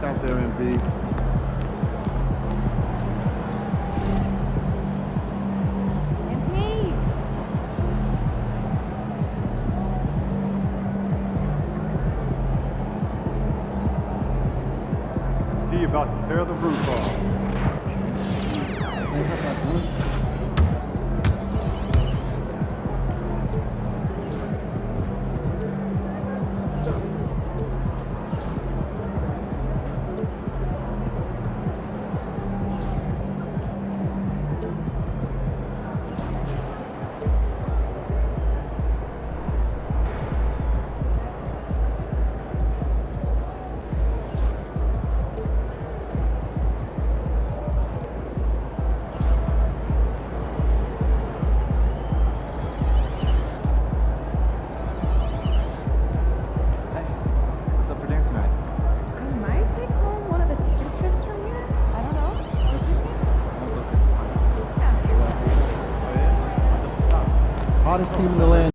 out there, Embiid. He about to tear the roof off. Hottest team in the land.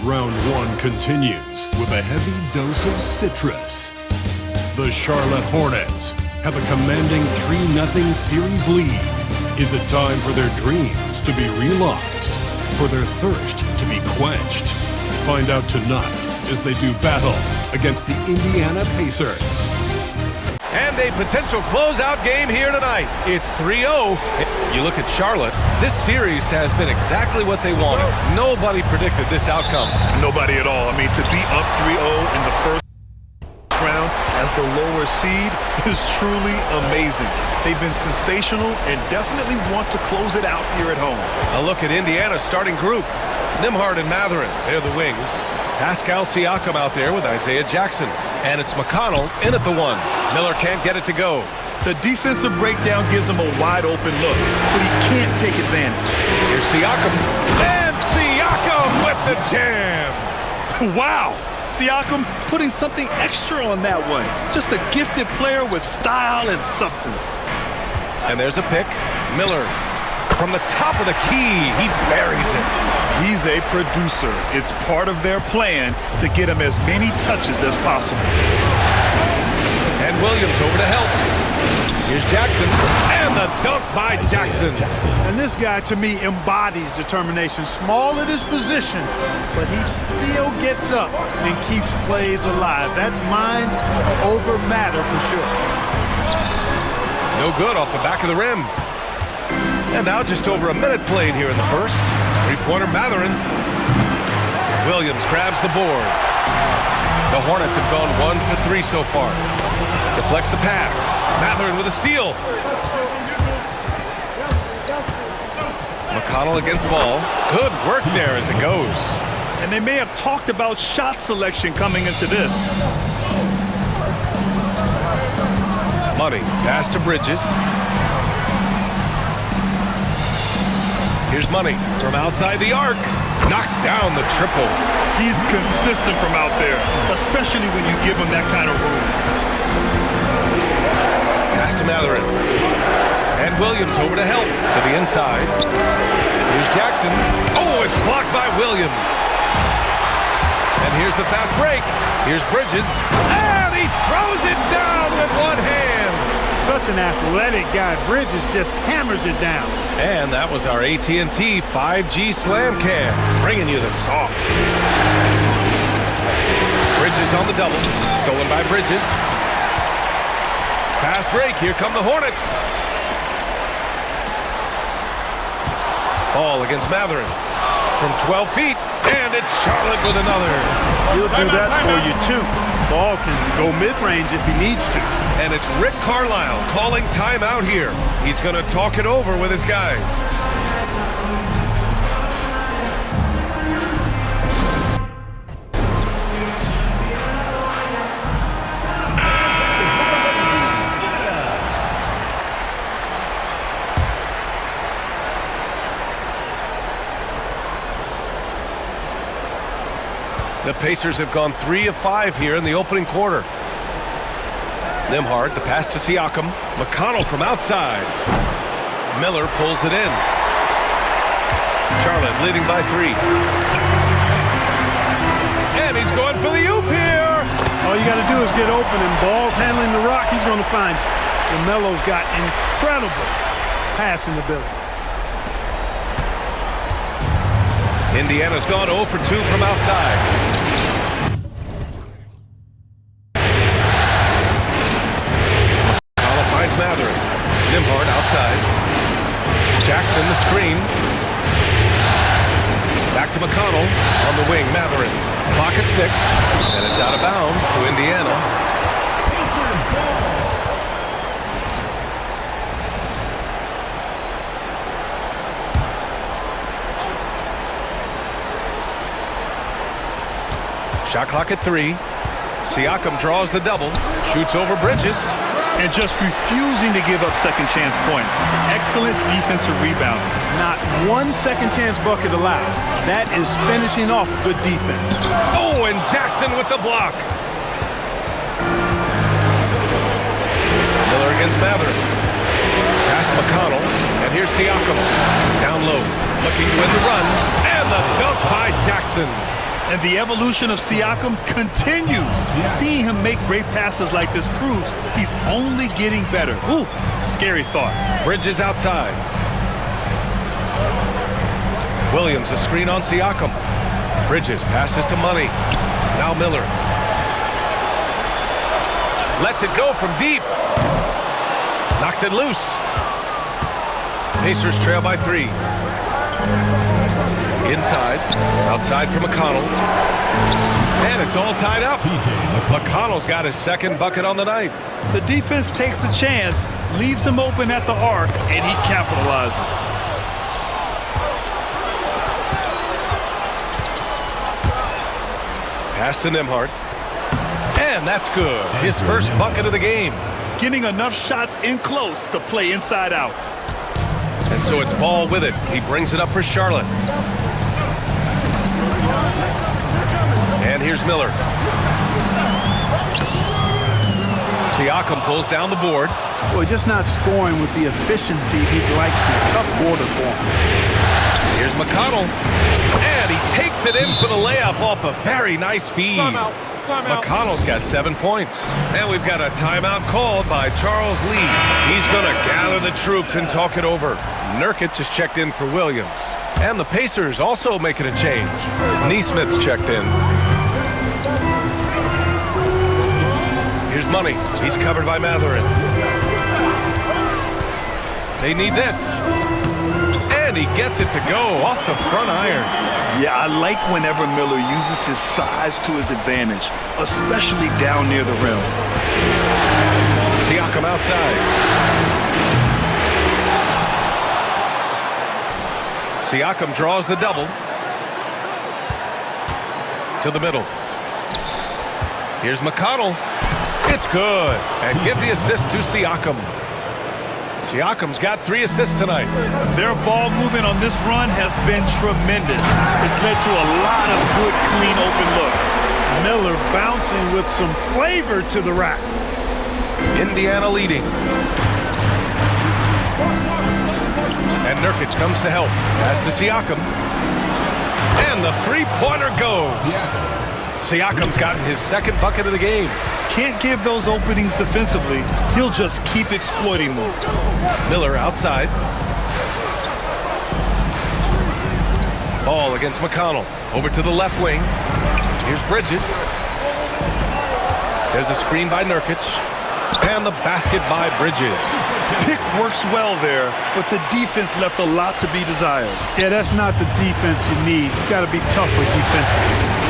Round one continues with a heavy dose of citrus. The Charlotte Hornets have a commanding 3-0 series lead. Is it time for their dreams to be realized? For their thirst to be quenched? Find out tonight as they do battle against the Indiana Pacers. And a potential closeout game here tonight. It's 3-0. You look at Charlotte, this series has been exactly what they wanted. Nobody predicted this outcome. Nobody at all. I mean, to be up 3-0 in the first round as the lower seed is truly amazing. They've been sensational and definitely want to close it out here at home. A look at Indiana's starting group. Nembhard and Mathurin, they're the wings. Pascal Siakam out there with Isaiah Jackson. And it's McConnell in at the one. Miller can't get it to go. The defensive breakdown gives him a wide open look, but he can't take advantage. Here's Siakam. And Siakam with the jam. Wow! Siakam putting something extra on that one. Just a gifted player with style and substance. And there's a pick. Miller from the top of the key. He buries it. He's a producer. It's part of their plan to get him as many touches as possible. And Williams over to help. Here's Jackson. And the dunk by Jackson. And this guy, to me, embodies determination. Small at his position, but he still gets up and keeps plays alive. That's mind over matter for sure. No good off the back of the rim. And now just over a minute played here in the first. Three-pointer Mathurin. Williams grabs the board. The Hornets have gone 1 for 3 so far. Deflects the pass. Mathurin with a steal. McConnell against ball. Good work there as it goes. And they may have talked about shot selection coming into this. Money. Pass to Bridges. Here's Money from outside the arc. Knocks down the triple. He's consistent from out there, especially when you give him that kind of room. Pass to Mathurin. And Williams over to help to the inside. Here's Jackson. Oh, it's blocked by Williams. And here's the fast break. Here's Bridges. And he throws it down with one hand. Such an athletic guy. Bridges just hammers it down. And that was our AT&T 5G Slam Cam, bringing you the sauce. Bridges on the double, stolen by Bridges. Fast break, here come the Hornets. Ball against Matherin from 12 feet, and it's Charlotte with another. He'll do that for you, too. Ball can go mid-range if he needs to. And it's Rick Carlisle calling timeout here. He's going to talk it over with his guys. The Pacers have gone 3 of 5 here in the opening quarter. Nembhard, the pass to Siakam. McConnell from outside. Miller pulls it in. Charlotte leading by 3. And he's going for the oop here. All you got to do is get open, and Ball's handling the rock. He's going to find you. And Melo's got incredible passing ability. Indiana's gone 0 for 2 from outside. McConnell finds Matherin. Nembhard outside. Jackson the screen. Back to McConnell on the wing. Matherin. Clock at 6, and it's out of bounds to Indiana. Shot clock at 3. Siakam draws the double. Shoots over Bridges. And just refusing to give up second chance points. Excellent defensive rebound. Not one second chance bucket allowed. That is finishing off good defense. Oh, and Jackson with the block. Miller against Matherin. Pass to McConnell. And here's Siakam. Down low. Looking to win the run. And the dunk by Jackson. And the evolution of Siakam continues. Seeing him make great passes like this proves he's only getting better. Ooh, scary thought. Bridges outside. Williams a screen on Siakam. Bridges passes to Money. Now Miller. Lets it go from deep. Knocks it loose. Pacers trail by 3. Inside, outside for McConnell. And it's all tied up. McConnell's got his second bucket on the night. The defense takes a chance, leaves him open at the arc, and he capitalizes. Pass to Nembhard. And that's good. His first bucket of the game. Getting enough shots in close to play inside out. And so it's Ball with it. He brings it up for Charlotte. And here's Miller. Siakam pulls down the board. Boy, just not scoring with the efficiency he'd like to. Tough quarter for him. Here's McConnell. And he takes it in for the layup off a very nice feed. Timeout. McConnell's got 7 points. And we've got a timeout called by Charles Lee. He's going to gather the troops and talk it over. Nurkic has checked in for Williams. And the Pacers also making a change. Neesmith's checked in. Here's Money. He's covered by Matherin. They need this. And he gets it to go off the front iron. Yeah, I like whenever Miller uses his size to his advantage, especially down near the rim. Siakam outside. Siakam draws the double. To the middle. Here's McConnell. It's good. And give the assist to Siakam. Siakam's got 3 assists tonight. Their ball movement on this run has been tremendous. It's led to a lot of good, clean, open looks. Miller bouncing with some flavor to the rack. Indiana leading. And Nurkic comes to help. Pass to Siakam. And the three-pointer goes. Siakam's gotten his second bucket of the game. Can't give those openings defensively. He'll just keep exploiting them. Miller outside. Ball against McConnell. Over to the left wing. Here's Bridges. There's a screen by Nurkic. And the basket by Bridges. Pick works well there, but the defense left a lot to be desired. Yeah, that's not the defense you need. You got to be tougher defensively.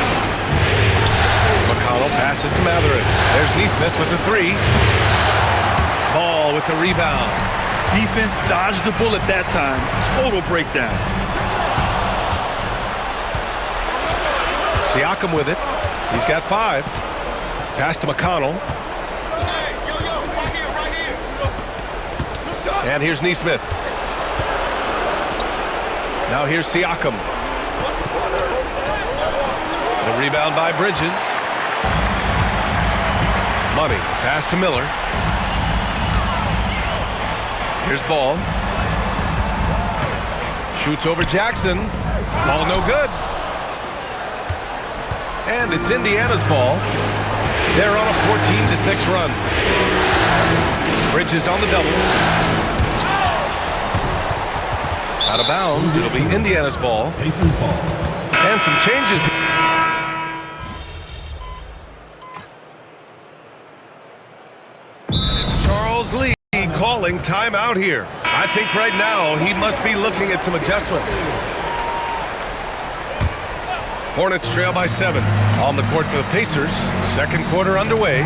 McConnell passes to Matherin. There's Neesmith with the three. Ball with the rebound. Defense dodged the bullet that time. Total breakdown. Siakam with it. He's got 5. Pass to McConnell. And here's Neesmith. Now here's Siakam. The rebound by Bridges. Money. Pass to Miller. Here's Ball. Shoots over Jackson. Ball no good. And it's Indiana's ball. They're on a 14-6 run. Bridges on the double. Out of bounds. It'll be Indiana's ball. Pacers ball. And some changes. It's Charles Lee calling timeout here. I think right now he must be looking at some adjustments. Hornets trail by 7. On the court for the Pacers. Second quarter underway.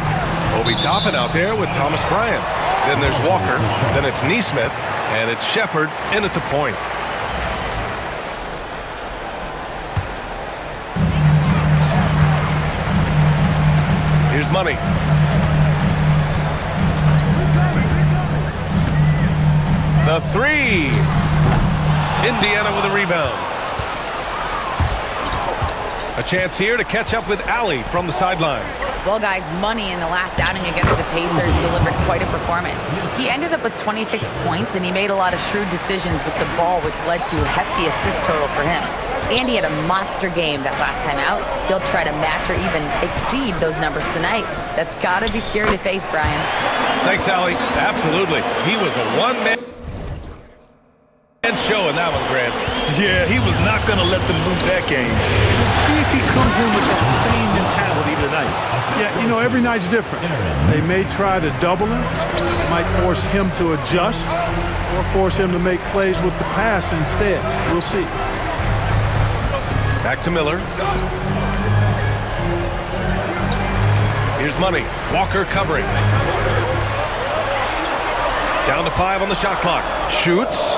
Obi Toppin out there with Thomas Bryant. Then there's Walker. Then it's Neesmith. And it's Shepherd in at the point. Here's Money. The three. Indiana with a rebound. A chance here to catch up with Allie from the sideline. Well, guys, Money in the last outing against the Pacers delivered quite a performance. He ended up with 26 points, and he made a lot of shrewd decisions with the ball, which led to a hefty assist total for him. And he had a monster game that last time out. He'll try to match or even exceed those numbers tonight. That's got to be scary to face, Brian. Thanks, Allie. Absolutely. He was a one-man show in that one, Grant. Yeah, he was not going to let them lose that game. We'll see if he comes in with that same mentality tonight. Yeah, you know, every night's different. They may try to double him, might force him to adjust, or force him to make plays with the pass instead. We'll see. Back to Miller. Here's Money. Walker covering. Down to 5 on the shot clock. Shoots.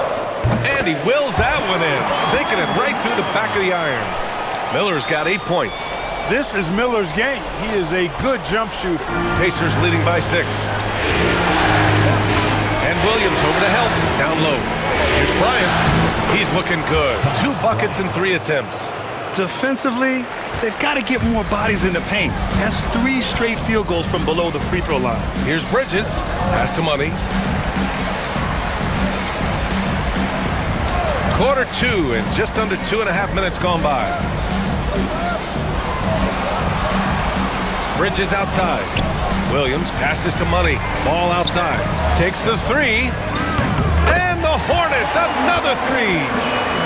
And he wills that one in. Sinking it right through the back of the iron. Miller's got 8 points. This is Miller's game. He is a good jump shooter. Pacers leading by 6. And Williams over to help. Down low. Here's Bryant. He's looking good. 2 buckets and 3 attempts. Defensively, they've got to get more bodies in the paint. That's 3 straight field goals from below the free throw line. Here's Bridges. Pass to Money. Quarter 2 and just under 2.5 minutes gone by. Bridges outside. Williams passes to Money. Ball outside. Takes the 3. And the Hornets, another 3.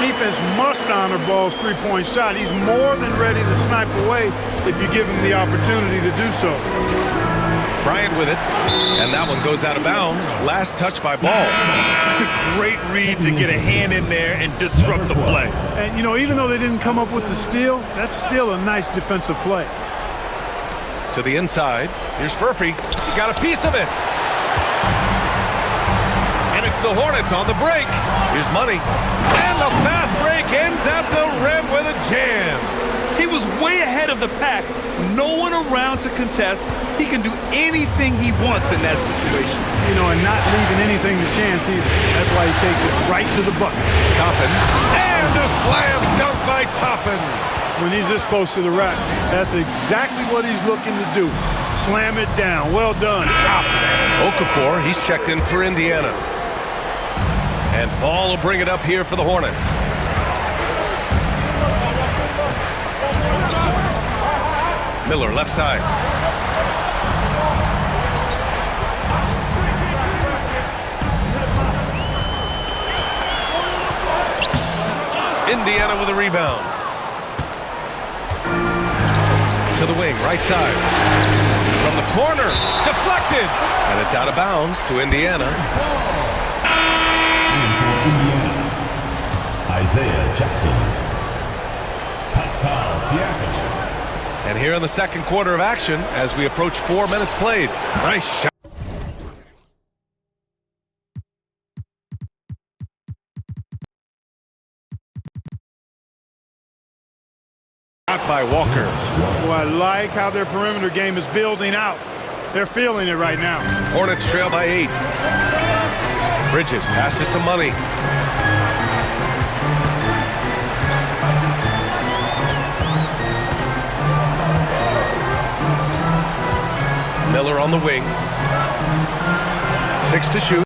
Defense must honor Ball's three-point shot. He's more than ready to snipe away if you give him the opportunity to do so. Bryant with it. And that one goes out of bounds. Last touch by Ball. Great read to get a hand in there and disrupt the play. And, you know, even though they didn't come up with the steal, that's still a nice defensive play. To the inside. Here's Furphy. He got a piece of it. And it's the Hornets on the break. Here's Money. And the fast break ends at the rim with a jam. He was way ahead of the pack. No one around to contest. He can do anything he wants in that situation. You know, and not leaving anything to chance either. That's why he takes it right to the bucket. Toppin. And the slam dunk by Toppin. When he's this close to the rack, that's exactly what he's looking to do. Slam it down. Well done, Toppin. Okafor, he's checked in for Indiana. And Ball will bring it up here for the Hornets. Miller, left side. Indiana with a rebound. To the wing, right side. From the corner, deflected. And it's out of bounds to Indiana. For Indiana, Isaiah Jackson. Pascal Siakam. And here in the second quarter of action, as we approach 4 minutes played. Nice shot. By Walker. Well, I like how their perimeter game is building out. They're feeling it right now. Hornets trail by 8. Bridges passes to Money. Miller on the wing. 6 to shoot.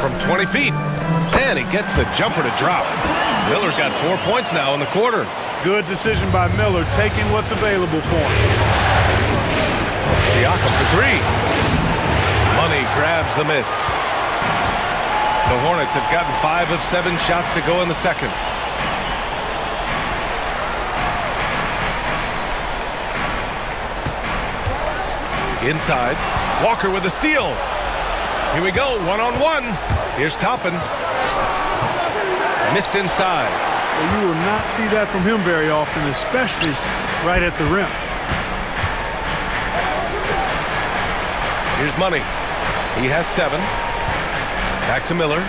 From 20 feet. And he gets the jumper to drop. Miller's got 4 points now in the quarter. Good decision by Miller, taking what's available for him. Siakam for 3. Money grabs the miss. The Hornets have gotten 5 of 7 shots to go in the second. Inside, Walker with a steal. Here we go, one-on-one. Here's Toppin. Missed inside. Well, you will not see that from him very often, especially right at the rim. Here's Money. He has 7. Back to Miller.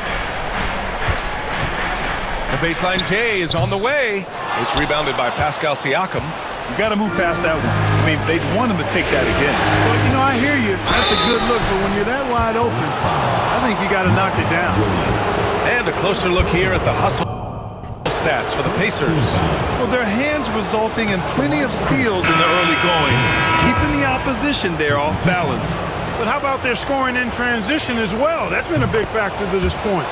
The baseline J is on the way. It's rebounded by Pascal Siakam. You got to move past that one. I mean, they'd want him to take that again. Well, you know, I hear you. That's a good look, but when you're that wide open, I think you got to knock it down. And a closer look here at the hustle stats for the Pacers. Well, their hands resulting in plenty of steals in the early going, keeping the opposition there off balance. But how about their scoring in transition as well? That's been a big factor to this point.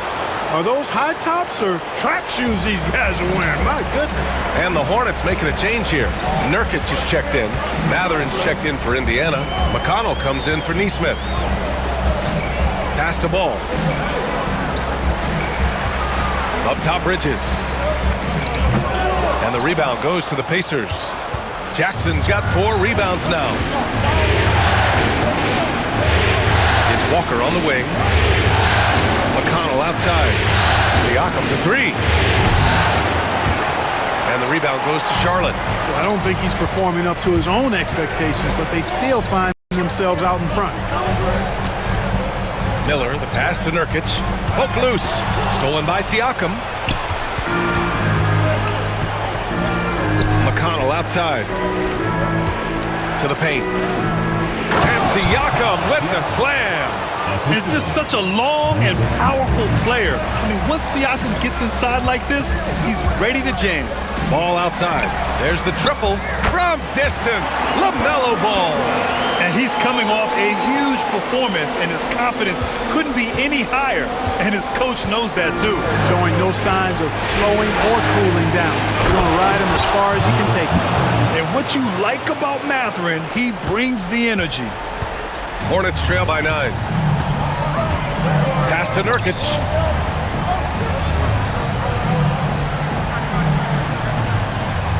Are those high tops or track shoes these guys are wearing? My goodness. And the Hornets making a change here. Nurkic is checked in. Matherin's checked in for Indiana. McConnell comes in for Nesmith. Pass to Ball. Up top, Bridges. And the rebound goes to the Pacers. Jackson's got 4 rebounds now. It's Walker on the wing. McConnell outside. Siakam to 3. And the rebound goes to Charlotte. Well, I don't think he's performing up to his own expectations, but they still find themselves out in front. Miller, the pass to Nurkic. Poke loose. Stolen by Siakam. McConnell outside. To the paint. And Siakam with the slam. He's just such a long and powerful player. I mean, once Siakam gets inside like this, he's ready to jam. Ball outside. There's the triple from distance. LaMelo Ball. And he's coming off a huge performance, and his confidence couldn't be any higher. And his coach knows that too. Showing no signs of slowing or cooling down. He's going to ride him as far as he can take him. And what you like about Mathurin, he brings the energy. Hornets trail by 9. Pass to Nurkic.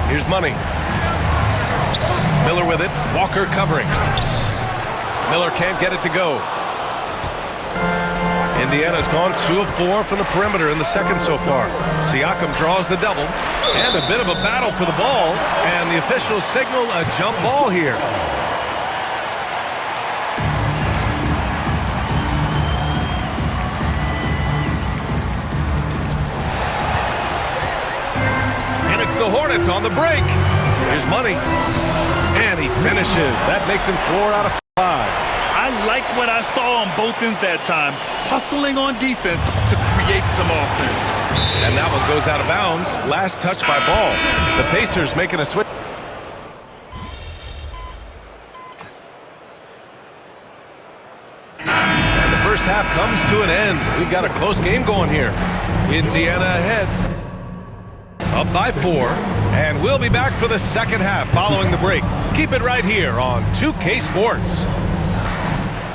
Here's Money. Miller with it. Walker covering. Miller can't get it to go. Indiana's gone 2 of 4 from the perimeter in the second so far. Siakam draws the double. And a bit of a battle for the ball. And the officials signal a jump ball here. The Hornets on the break. Here's Money. And he finishes. That makes him 4 out of 5. I like what I saw on both ends that time. Hustling on defense to create some offense. And that one goes out of bounds. Last touch by Ball. The Pacers making a switch. And the first half comes to an end. We've got a close game going here. Indiana ahead. Up by 4, and we'll be back for the second half following the break. Keep it right here on 2K Sports.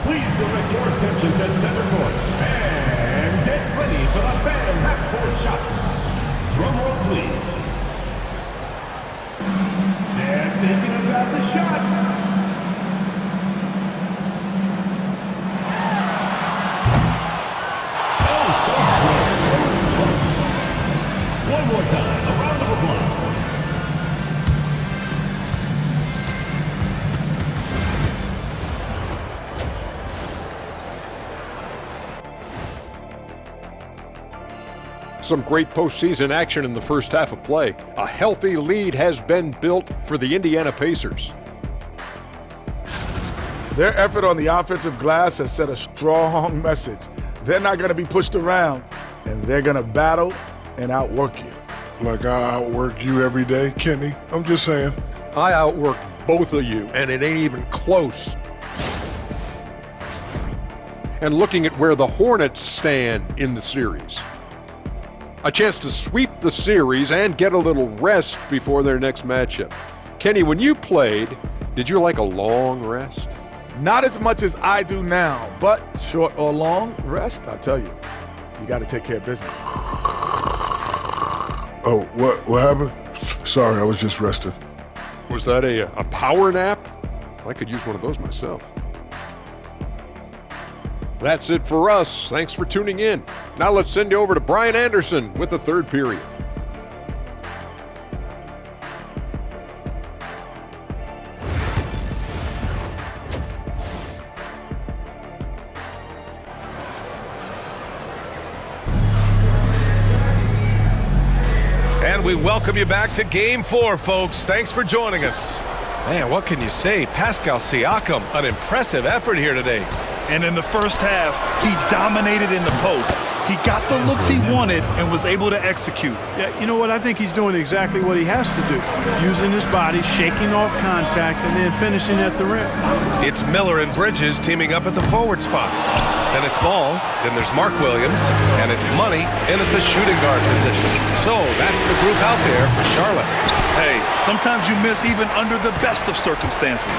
Please direct your attention to center court and get ready for the fan half-court shot. Drum roll, please. They're thinking about the shot. Oh, so close. One more time, a round of applause. Some great postseason action in the first half of play. A healthy lead has been built for the Indiana Pacers. Their effort on the offensive glass has set a strong message. They're not going to be pushed around, and they're going to battle and outwork you. Like I outwork you every day, Kenny. I'm just saying. I outwork both of you, and it ain't even close. And looking at where the Hornets stand in the series. A chance to sweep the series and get a little rest before their next matchup. Kenny, when you played, did you like a long rest? Not as much as I do now, but short or long rest, I tell you, you got to take care of business. Oh, what happened? Sorry, I was just resting. Was that a power nap? I could use one of those myself. That's it for us. Thanks for tuning in. Now let's send you over to Brian Anderson with the third period. And we welcome you back to Game 4, folks. Thanks for joining us. Man, what can you say? Pascal Siakam, an impressive effort here today. And in the first half, he dominated in the post. He got the looks he wanted and was able to execute. Yeah, you know what? I think he's doing exactly what he has to do. Using his body, shaking off contact, and then finishing at the rim. It's Miller and Bridges teaming up at the forward spots. Then it's Ball, then there's Mark Williams, and it's Money in at the shooting guard position. So that's the group out there for Charlotte. Hey, sometimes you miss even under the best of circumstances.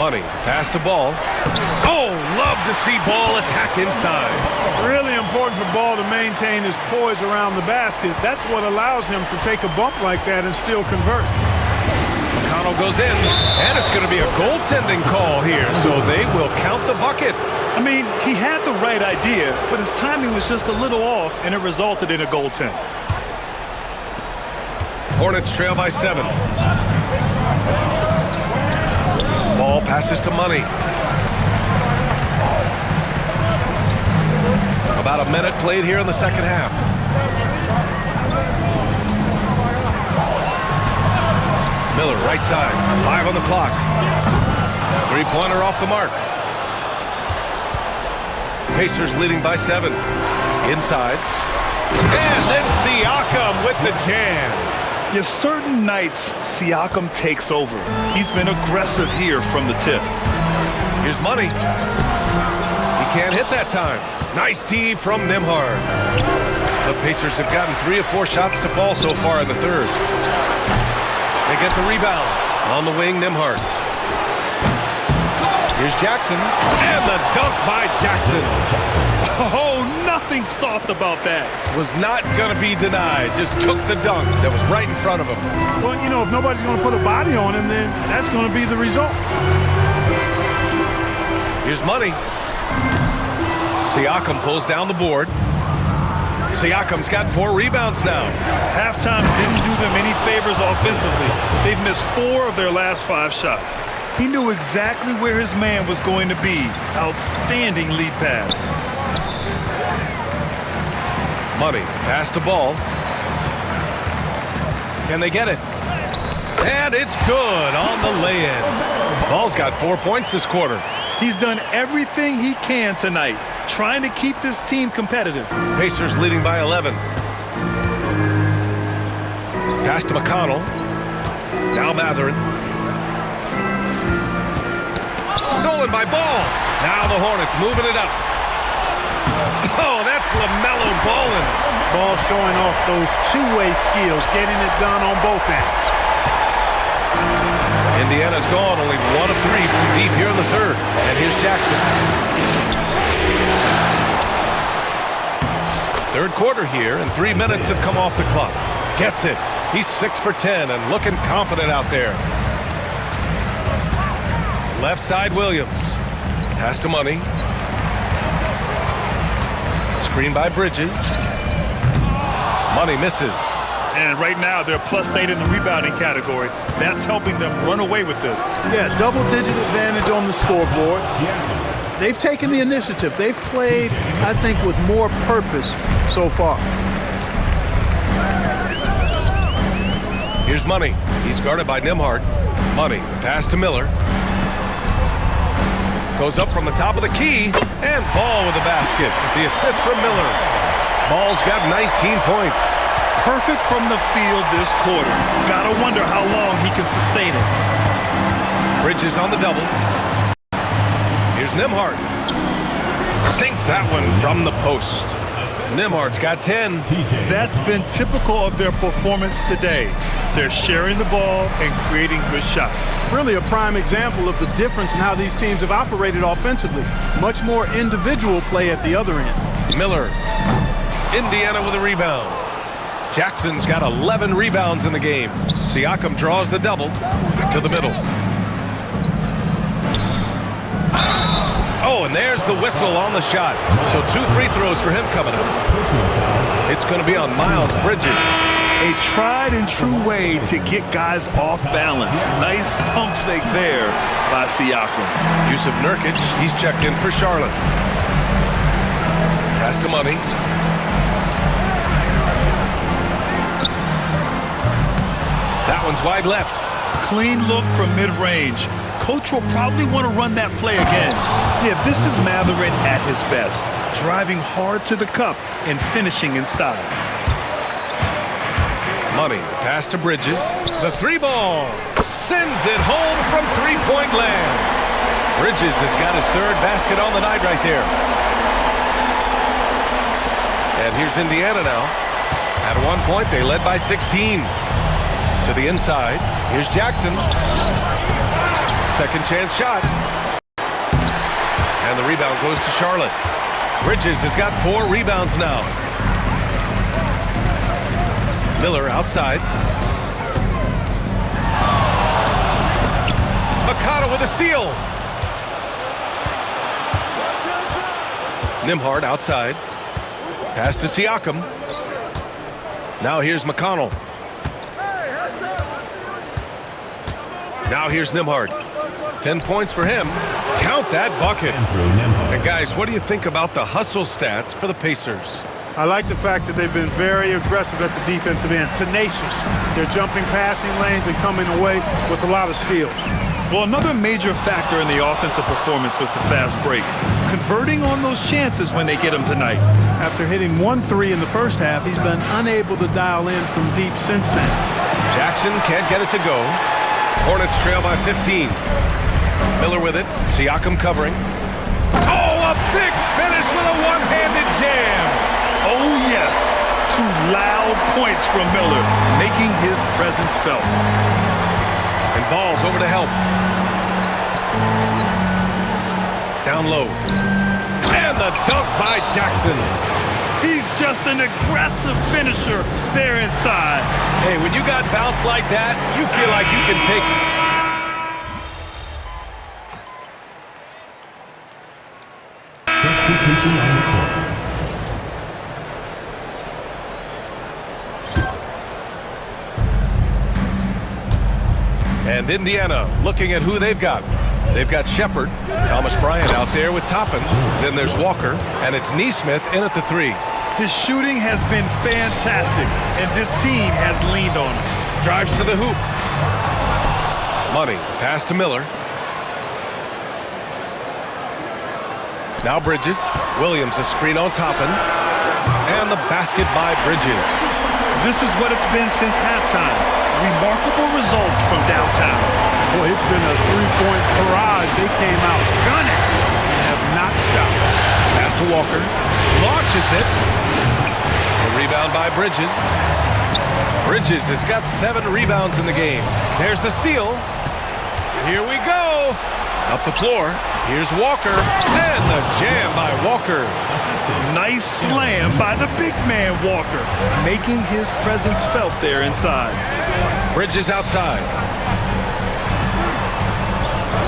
Money, pass to Ball. Oh, love to see Ball attack inside. Really important for Ball to maintain his poise around the basket. That's what allows him to take a bump like that and still convert. McConnell goes in, and it's going to be a goaltending call here, so they will count the bucket. I mean, he had the right idea, but his timing was just a little off, and it resulted in a goaltend. Hornets trail by 7. Ball passes to Money. About a minute played here in the second half. Miller, right side. 5 on the clock. Three-pointer off the mark. Pacers leading by 7. Inside. And then Siakam with the jam. Yeah, certain nights, Siakam takes over. He's been aggressive here from the tip. Here's Money. He can't hit that time. Nice D from Nembhard. The Pacers have gotten 3 of 4 shots to fall so far in the third. They get the rebound. On the wing, Nembhard. Here's Jackson. And the dunk by Jackson. Oh, nothing soft about that. Was not going to be denied. Just took the dunk that was right in front of him. Well, you know, if nobody's going to put a body on him, then that's going to be the result. Here's Money. Siakam pulls down the board. Siakam's got 4 rebounds now. Halftime didn't do them any favors offensively. They've missed 4 of their last 5 shots. He knew exactly where his man was going to be. Outstanding lead pass. Money, pass to Ball. Can they get it? And it's good on the lay-in. Ball's got 4 points this quarter. He's done everything he can tonight, trying to keep this team competitive. Pacers leading by 11. Pass to McConnell. Now Mathurin. Stolen by Ball. Now the Hornets moving it up. Oh, that's LaMelo ballin'. Ball showing off those two-way skills, getting it done on both ends. Indiana's gone only 1 of 3 from deep here in the third. And here's Jackson. Third quarter here, and 3 minutes have come off the clock. Gets it. He's 6 for 10 and looking confident out there. Left side, Williams. Pass to Money. Screen by Bridges. Money misses. And right now, they're +8 in the rebounding category. That's helping them run away with this. Yeah, double-digit advantage on the scoreboard. They've taken the initiative. They've played, I think, with more purpose so far. Here's Money. He's guarded by Nembhard. Money, pass to Miller. Goes up from the top of the key, and Ball with the basket. The assist from Miller. Ball's got 19 points. Perfect from the field this quarter. Gotta wonder how long he can sustain it. Bridges on the double. Here's Nembhard. Sinks that one from the post. Nembhard's got 10. That's been typical of their performance today. They're sharing the ball and creating good shots. Really a prime example of the difference in how these teams have operated offensively. Much more individual play at the other end. Miller. Indiana with a rebound. Jackson's got 11 rebounds in the game. Siakam draws the double to the middle. Oh, and there's the whistle on the shot. So 2 free throws for him coming up. It's going to be on Miles Bridges. A tried and true way to get guys off balance. Nice pump fake there by Siakam. Yusuf Nurkic, he's checked in for Charlotte. Pass to Money. That one's wide left. Clean look from mid-range. Coach will probably want to run that play again. Yeah, this is Mathurin at his best. Driving hard to the cup and finishing in style. Money, pass to Bridges. The 3-ball. Sends it home from 3-point land. Bridges has got his 3rd basket on the night right there. And here's Indiana now. At one point, they led by 16. To the inside. Here's Jackson. Second chance shot. And the rebound goes to Charlotte. Bridges has got 4 rebounds now. Miller outside. Makata with a steal. Nembhard outside. Pass to Siakam. Now here's McConnell. Now here's Nembhard. 10 points for him. Count that bucket. And guys, what do you think about the hustle stats for the Pacers? I like the fact that they've been very aggressive at the defensive end. Tenacious. They're jumping passing lanes and coming away with a lot of steals. Well, another major factor in the offensive performance was the fast break. Converting on those chances when they get them tonight. After hitting 1 3 in the first half, he's been unable to dial in from deep since then. Jackson can't get it to go. Hornets trail by 15. Miller with it. Siakam covering. Oh, a big finish with a one-handed jam. Oh, yes. 2 loud points from Miller, making his presence felt. And Ball's over to help. Down low. And the dunk by Jackson. He's just an aggressive finisher there inside. Hey, when you got bounce like that, you feel like you can take... Substitution on the court. And Indiana looking at who they've got. They've got Shepard, Thomas Bryant out there with Toppin. Then there's Walker, and it's Nesmith in at the 3. His shooting has been fantastic, and this team has leaned on him. Drives to the hoop. Money, pass to Miller. Now Bridges. Williams a screen on Toppin. And the basket by Bridges. This is what it's been since halftime. Remarkable results from downtown. Boy, it's been a 3-point barrage. They came out gunning and have not stop. Pass to Walker. Launches it. A rebound by Bridges. Bridges has got 7 rebounds in the game. There's the steal. Here we go. Up the floor. Here's Walker. And the jam by Walker. Nice slam by the big man Walker, making his presence felt there inside. Bridges outside.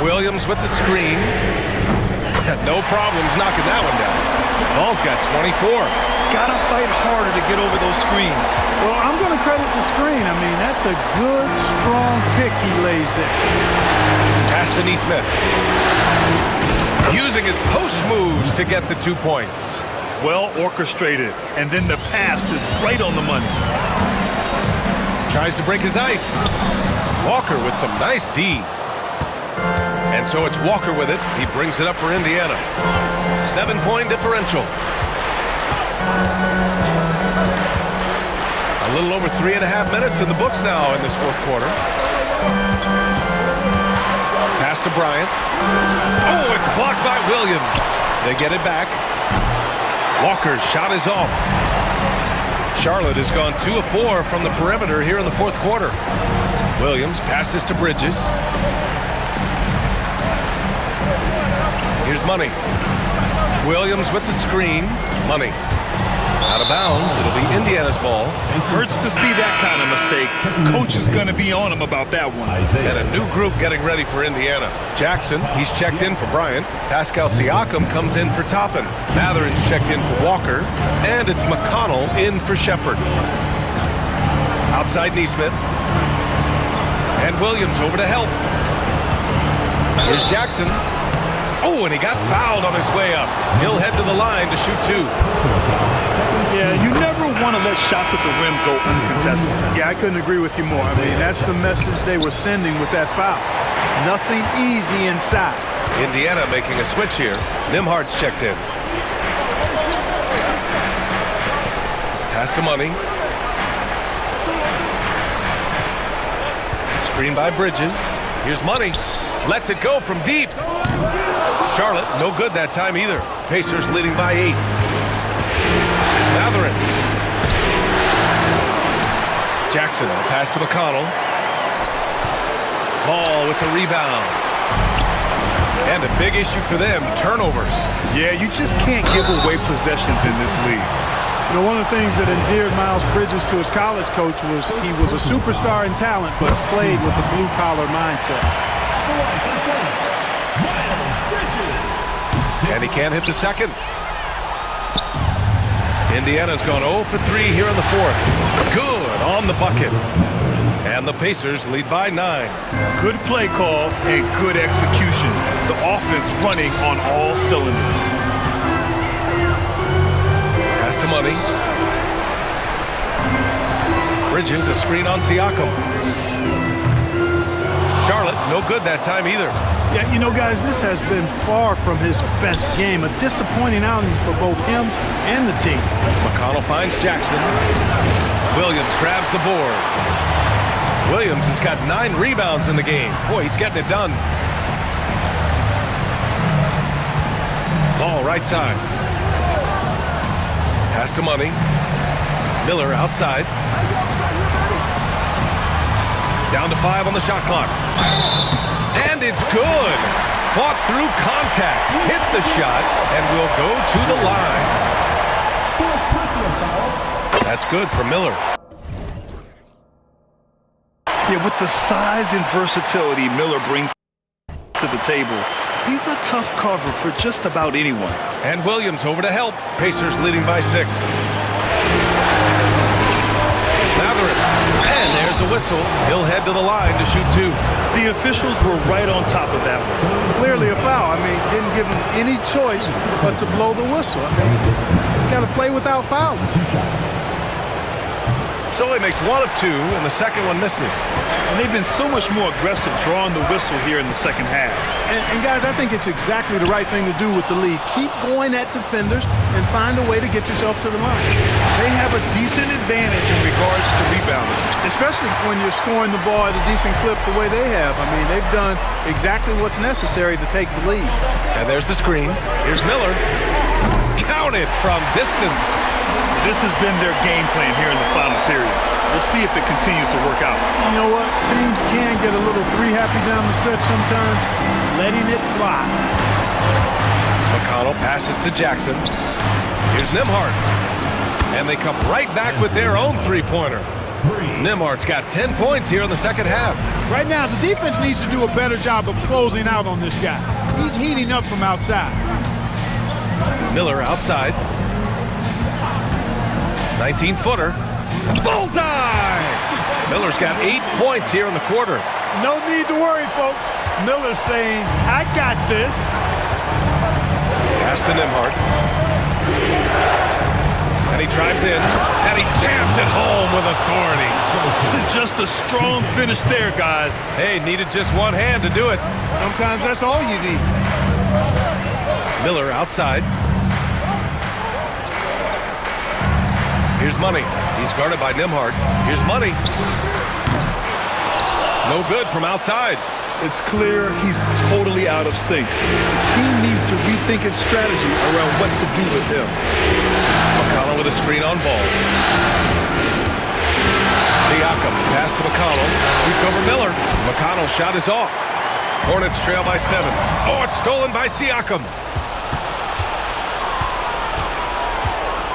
Williams with the screen. Had no problems knocking that one down. Ball's got 24. Gotta fight harder to get over those screens. Well, I'm going to credit the screen. I mean, that's a good, strong pick he lays there. Pass to Neesmith. Using his post moves to get the 2 points. Well orchestrated, and then the pass is right on the money. Tries to break his ice. Walker with some nice D. And so it's Walker with it. He brings it up for Indiana. 7-point differential. A little over 3.5 minutes in the books now in this fourth quarter. Pass to Bryant. Oh, it's blocked by Williams. They get it back. Walker's shot is off. Charlotte has gone 2 of 4 from the perimeter here in the fourth quarter. Williams passes to Bridges. Here's Money. Williams with the screen. Money. Out of bounds. It'll be Indiana's ball. Hurts to see that kind of mistake. Coach is going to be on him about that one. And a new group getting ready for Indiana. Jackson, he's checked in for Bryant. Pascal Siakam comes in for Toppin. Matherin's checked in for Walker. And it's McConnell in for Shepard. Outside Neesmith. And Williams over to help. Here's Jackson. Oh, and he got fouled on his way up. He'll head to the line to shoot 2. Yeah, you never want to let shots at the rim go uncontested. Yeah, I couldn't agree with you more. I mean, that's the message they were sending with that foul. Nothing easy inside. Indiana making a switch here. Nimhard's checked in. Pass to Money. Screen by Bridges. Here's Money. Lets it go from deep. Charlotte, no good that time either. Pacers leading by 8. Matherin. Jackson, pass to McConnell. Ball with the rebound. And a big issue for them, turnovers. Yeah, you just can't give away possessions in this league. You know, one of the things that endeared Miles Bridges to his college coach was he was a superstar in talent, but played with a blue-collar mindset. And he can't hit the second. Indiana's gone 0 for 3 here in the fourth. Good on the bucket. And the Pacers lead by 9. Good play call and good execution. The offense running on all cylinders. Pass to Money. Bridges, a screen on Siakam. Charlotte, no good that time either. Yeah, you know, guys, this has been far from his best game. A disappointing outing for both him and the team. McConnell finds Jackson. Williams grabs the board. Williams has got 9 rebounds in the game. Boy, he's getting it done. Ball right side. Pass to Money. Miller outside. Down to 5 on the shot clock. And it's good. Fought through contact. Hit the shot and will go to the line. That's good for Miller. Yeah, with the size and versatility Miller brings to the table, he's a tough cover for just about anyone. And Williams over to help. Pacers leading by 6. Matherin. And there's a whistle. He'll head to the line to shoot 2. The officials were right on top of that one. Clearly a foul. I mean, didn't give him any choice but to blow the whistle. I mean, you got to play without fouling. So he makes one of two, and the second one misses. And they've been so much more aggressive drawing the whistle here in the second half. And guys, I think it's exactly the right thing to do with the lead. Keep going at defenders and find a way to get yourself to the line. They have a decent advantage in regards to rebounding. Especially when you're scoring the ball at a decent clip the way they have. I mean, they've done exactly what's necessary to take the lead. And there's the screen. Here's Miller. Counted from distance. This has been their game plan here in the final period. We'll see if it continues to work out. You know what? Teams can get a little three-happy down the stretch sometimes, letting it fly. McConnell passes to Jackson. Here's Nembhard. And they come right back with their own three-pointer. Nembhard's got 10 points here in the second half. Right now, the defense needs to do a better job of closing out on this guy. He's heating up from outside. Miller outside. 19-footer. Bullseye! Miller's got 8 points here in the quarter. No need to worry, folks. Miller's saying, I got this. Pass to Nembhard. And he drives in, and he jams it home with authority. Just a strong finish there, guys. Hey, needed just one hand to do it. Sometimes that's all you need. Miller outside. Here's Money. He's guarded by Nembhard. Here's Money. No good from outside. It's clear he's totally out of sync. The team needs to rethink its strategy around what to do with him. McConnell with a screen on ball. Siakam pass to McConnell. Shoots over Miller. McConnell's shot is off. Hornets trail by 7. Oh, it's stolen by Siakam.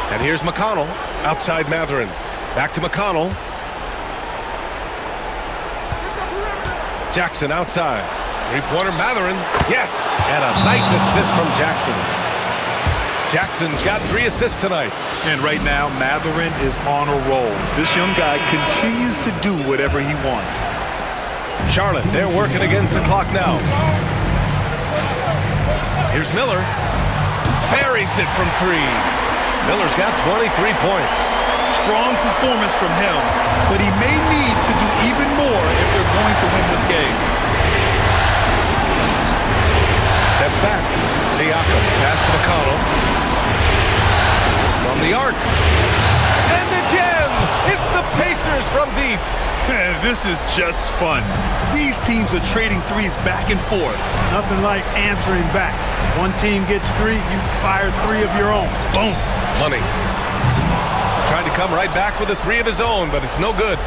And here's McConnell. Outside Mathurin. Back to McConnell. Jackson outside. Three-pointer Mathurin. Yes! And a nice assist from Jackson. Jackson's got 3 assists tonight. And right now, Mathurin is on a roll. This young guy continues to do whatever he wants. Charlotte, they're working against the clock now. Here's Miller. Buries it from 3. Miller's got 23 points. Strong performance from him, but he may need to do even more if they're going to win this game. Steps back. Siakam, pass to McConnell. From the arc. And again, it's the Pacers from deep. This is just fun. These teams are trading threes back and forth. Nothing like answering back. One team gets 3, you fire 3 of your own. Boom. Money. Trying to come right back with a 3 of his own, but it's no good.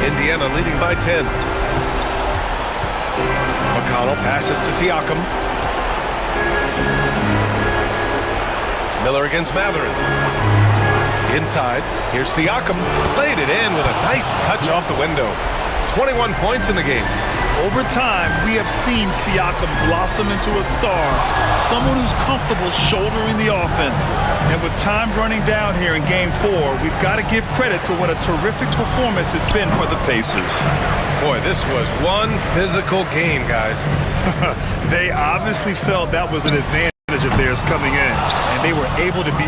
Indiana leading by 10. McConnell passes to Siakam. Miller against Mathurin. Inside, here's Siakam. Played it in with a nice touch off the window. 21 points in the game. Over time, we have seen Siakam blossom into a star, someone who's comfortable shouldering the offense. And with time running down here in Game 4, we've got to give credit to what a terrific performance it's been for the Pacers. Boy, this was one physical game, guys. They obviously felt that was an advantage of theirs coming in, and they were able to be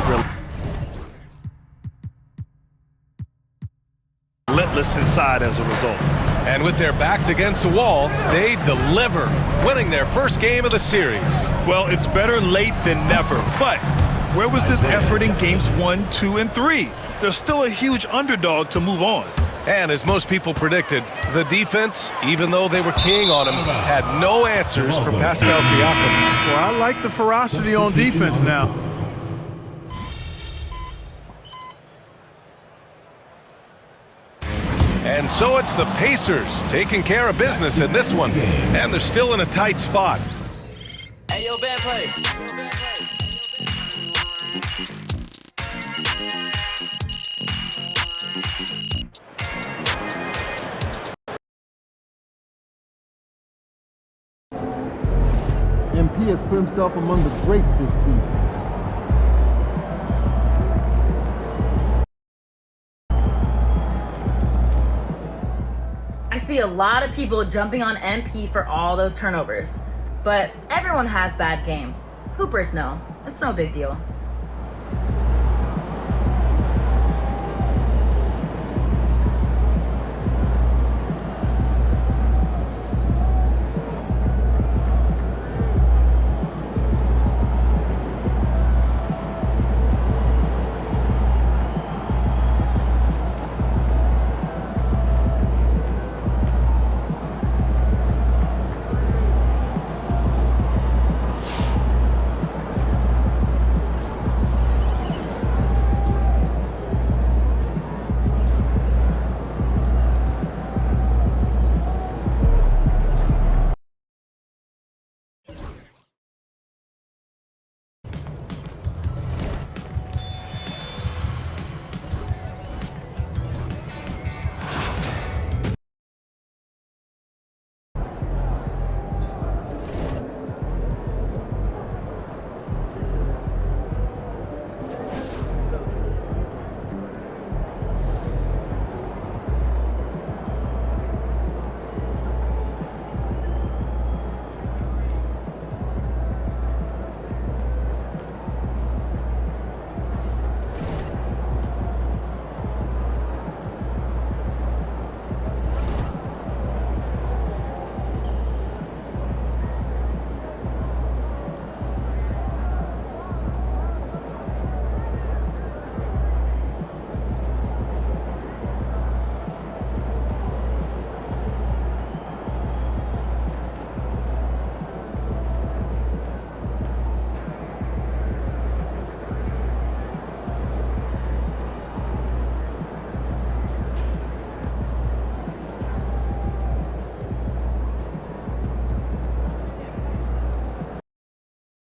relentless inside as a result. And with their backs against the wall, they deliver, winning their first game of the series. Well, it's better late than never, but where was this effort in games 1, 2, and 3? They're still a huge underdog to move on. And as most people predicted, the defense, even though they were keying on him, had no answers for Pascal Siakam. Well, I like the ferocity on defense now. And so it's the Pacers taking care of business in this one. And they're still in a tight spot. Hey, yo, bad play. MP has put himself among the greats this season. I see a lot of people jumping on MP for all those turnovers, but everyone has bad games. Hoopers know. It's no big deal.